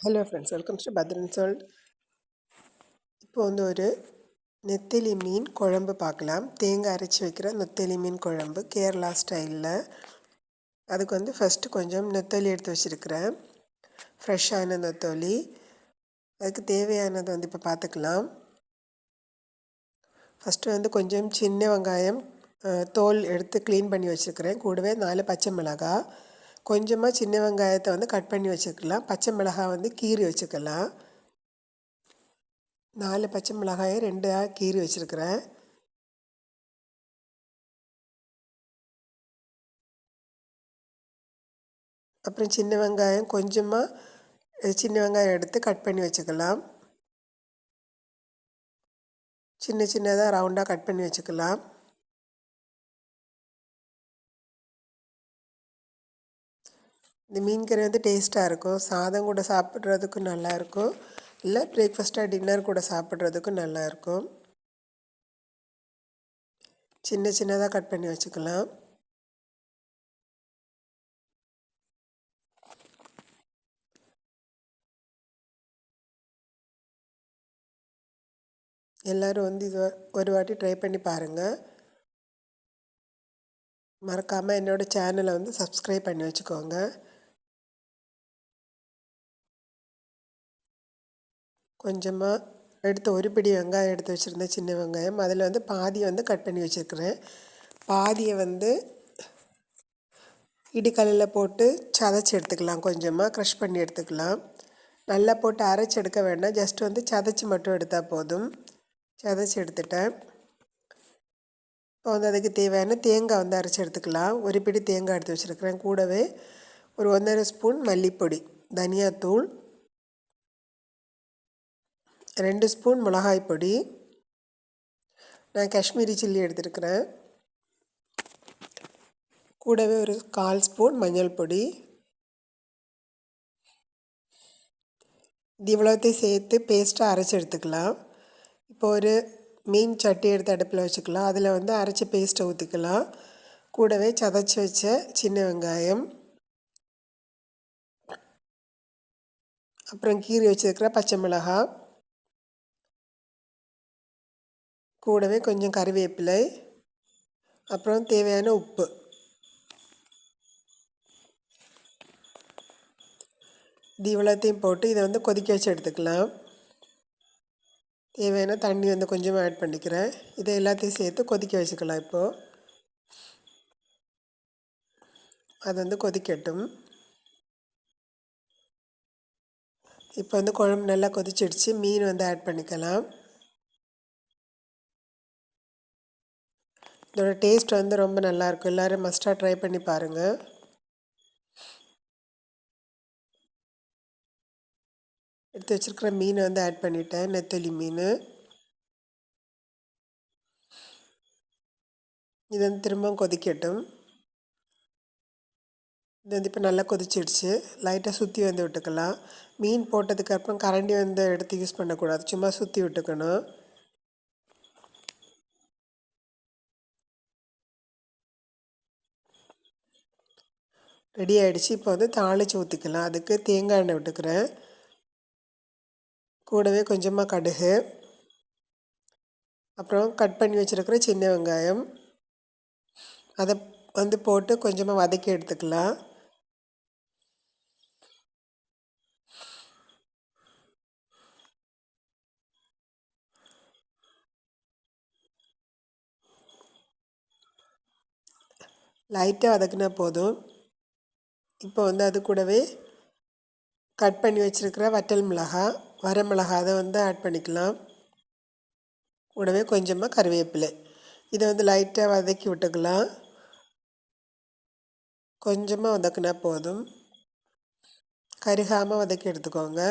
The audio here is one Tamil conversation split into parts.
Hello friends, welcome to Bhadran world. இப்போ ஒரு நெத்திலி மீன் குழம்பு பார்க்கலாம். தேங்காய் அரைச்சி வைக்கிற நெத்திலி மீன் குழம்பு கேரளா ஸ்டைலில். அதுக்கு ஃபஸ்ட்டு கொஞ்சம் நெத்தலி எடுத்து வச்சுருக்கிறேன், ஃப்ரெஷ்ஷான நெத்தலி. அதுக்கு தேவையானது இப்போ பார்த்துக்கலாம். ஃபஸ்ட்டு கொஞ்சம் சின்ன வெங்காயம் தோல் எடுத்து க்ளீன் பண்ணி வச்சுருக்கிறேன். கூடவே 4 பச்சை மிளகாய், கொஞ்சமாக சின்ன வெங்காயத்தை கட் பண்ணி வச்சுக்கலாம். பச்சை மிளகாய் கீறி வச்சுக்கலாம். 4 பச்சை மிளகாயை 2 கீறி வச்சுருக்கிறேன். அப்புறம் சின்ன வெங்காயம் கொஞ்சமாக சின்ன வெங்காயம் எடுத்து கட் பண்ணி வச்சுக்கலாம். சின்ன சின்னதாக ரவுண்டாக கட் பண்ணி வச்சுக்கலாம். இந்த மீன் கறி டேஸ்ட்டாக இருக்கும். சாதம் கூட சாப்பிட்றதுக்கும் நல்லாயிருக்கும், இல்லை பிரேக்ஃபாஸ்ட்டாக டின்னர் கூட சாப்பிட்றதுக்கும் நல்லாயிருக்கும். சின்ன சின்னதாக கட் பண்ணி வச்சுக்கலாம். எல்லோரும் இது ஒரு வாட்டி ட்ரை பண்ணி பாருங்கள். மறக்காமல் என்னோடய சேனலை சப்ஸ்கிரைப் பண்ணி வச்சுக்கோங்க. கொஞ்சமாக எடுத்து ஒரு பிடி வெங்காயம் எடுத்து வச்சுருந்தேன், சின்ன வெங்காயம். அதில் பாதியை கட் பண்ணி வச்சுருக்கிறேன். பாதியை இடிக்கல்லில் போட்டு சதைச்சி எடுத்துக்கலாம். கொஞ்சமாக க்ரஷ் பண்ணி எடுத்துக்கலாம். நல்லா போட்டு அரைச்சி எடுக்க வேண்டாம், ஜஸ்ட் சதைச்சி மட்டும் எடுத்தால் போதும். சதைச்சி எடுத்துட்டேன். இப்போ அதுக்கு தேவையான தேங்காய் அரைச்சி எடுத்துக்கலாம். ஒரு பிடி தேங்காய் எடுத்து வச்சுருக்கிறேன். கூடவே ஒரு 1½ ஸ்பூன் மல்லிப்பொடி, தனியாத்தூள், 2 ஸ்பூன் மிளகாய் பொடி, நான் காஷ்மீரி சில்லி எடுத்துருக்கிறேன். கூடவே ஒரு 1/4 ஸ்பூன் மஞ்சள் பொடி. இது இவ்வளோத்தையும் சேர்த்து பேஸ்ட்டாக அரைச்சி எடுத்துக்கலாம். இப்போ ஒரு மீன் சட்டி எடுத்து அடுப்பில் வச்சுக்கலாம். அதில் அரைச்சி பேஸ்ட்டை ஊற்றிக்கலாம். கூடவே சதைச்சி வச்ச சின்ன வெங்காயம், அப்புறம் கீறி வச்சுருக்கிற பச்சை மிளகாய், கூடவே கொஞ்சம் கறிவேப்பிலை, அப்புறம் தேவையான உப்பு. இது இவ்வளோத்தையும் போட்டு இதை கொதிக்க வச்சு எடுத்துக்கலாம். தேவையான தண்ணி கொஞ்சமாக ஆட் பண்ணிக்கிறேன். இதை எல்லாத்தையும் சேர்த்து கொதிக்க வச்சுக்கலாம். இப்போது அது கொதிக்கட்டும். இப்போ குழம்பு நல்லா கொதிச்சிடுச்சு. மீன் ஆட் பண்ணிக்கலாம். இதோட டேஸ்ட் ரொம்ப நல்லாயிருக்கும். எல்லோரும் மஸ்ட்டாக ட்ரை பண்ணி பாருங்கள். எடுத்து வச்சுருக்கிற மீன் ஆட் பண்ணிட்டேன், நெத்தலி மீன். இது திரும்பவும் கொதிக்கட்டும். இது இப்போ நல்லா கொதிச்சிடுச்சு. லைட்டாக சுற்றி விட்டுக்கலாம். மீன் போட்டதுக்கப்புறம் கரண்டி எடுத்து யூஸ் பண்ணக்கூடாது, சும்மா சுற்றி விட்டுக்கணும். ரெடி ஆகிடுச்சு. இப்போ தாளித்து ஊற்றிக்கலாம். அதுக்கு தேங்காய் எண்ணெய் விட்டுக்கிறேன். கூடவே கொஞ்சமாக கடுகு, அப்புறம் கட் பண்ணி வச்சுருக்கிற சின்ன வெங்காயம், அதை போட்டு கொஞ்சமாக வதக்கி எடுத்துக்கலாம். லைட்டாக வதக்கினா போதும். இப்போ அது கூடவே கட் பண்ணி வச்சுருக்கிற வற்றல் மிளகாய், வரமிளகாய் அதை ஆட் பண்ணிக்கலாம். கூடவே கொஞ்சமாக கறிவேப்பிலை. இதை லைட்டாக வதக்கி விட்டுக்கலாம். கொஞ்சமாக வதக்கினா போதும், கருகாமல் வதக்கி எடுத்துக்கோங்க.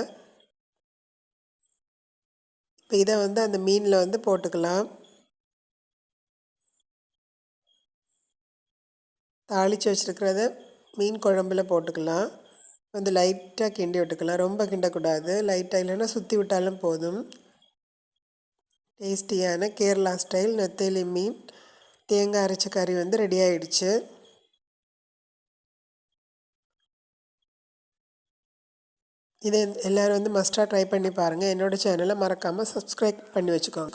இப்போ இதை அந்த மீனில் போட்டுக்கலாம். தாளித்து வச்சுருக்கிறத மீன் குழம்புல போட்டுக்கலாம். லைட்டாக கிண்டி விட்டுக்கலாம், ரொம்ப கிண்டக்கூடாது. லைட்டாக இல்லைன்னா சுற்றி விட்டாலும் போதும். டேஸ்டியான கேரளா ஸ்டைல் நெத்தலி மீன் தேங்காய் அரைச்ச கறி ரெடி ஆகிடுச்சு. இதை எல்லோரும் வந்து மஸ்ட்டாக ட்ரை பண்ணி பாருங்கள். என்னோடய சேனலை மறக்காமல் சப்ஸ்கிரைப் பண்ணி வச்சுக்கோங்க.